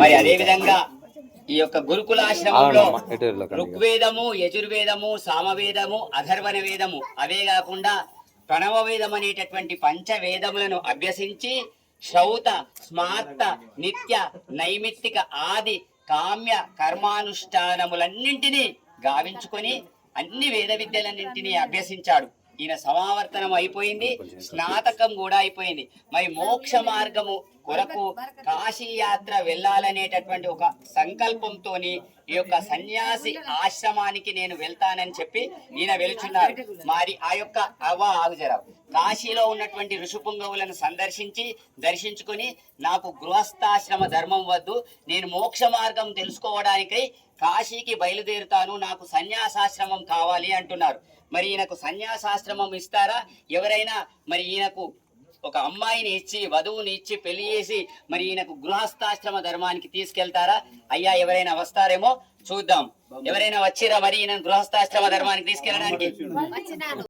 మరి అదే విధంగా ఈ యొక్క గురుకులాశ్రమంలో ఋగ్వేదము, యజుర్వేదము, సామవేదము, అథర్వణ వేదము, అవే కాకుండా ప్రణవ వేదం అనేటటువంటి పంచవేదములను అభ్యసించి శ్రౌత, స్మార్త, నిత్య, నైమిత్తిక, ఆది, కామ్య కర్మానుష్ఠానములన్నింటినీ గావించుకొని అన్ని వేద విద్యలన్నింటినీ అభ్యసించాడు. ఈయన సమావర్తనం అయిపోయింది, స్నాతకం కూడా అయిపోయింది. మరి మోక్ష మార్గము కొరకు కాశీ యాత్ర వెళ్ళాలనేటటువంటి ఒక సంకల్పంతో ఈ యొక్క సన్యాసి ఆశ్రమానికి నేను వెళ్తానని చెప్పి ఈయన వెలుచున్నారు. మరి ఆ యొక్క ఆగుజరా కాశీలో ఉన్నటువంటి ఋషిపుంగవులను దర్శించుకొని నాకు గృహస్థాశ్రమ ధర్మం వద్దు, నేను మోక్ష మార్గం తెలుసుకోవడానికై కాశీకి బయలుదేరుతాను, నాకు సన్యాసాశ్రమం కావాలి అంటున్నారు. మరి ఈయనకు సన్యాసాశ్రమం ఇస్తారా? ఎవరైనా మరి ఈయనకు ఒక అమ్మాయిని ఇచ్చి, వధువుని ఇచ్చి పెళ్లి చేసి మరి ఈయనకు గృహస్థాశ్రమ ధర్మానికి తీసుకెళ్తారా? అయ్యా ఎవరైనా వస్తారేమో చూద్దాం. ఎవరైనా వచ్చిరా మరి ఈయన గృహస్థాశ్రమ ధర్మానికి తీసుకెళ్ళడానికి?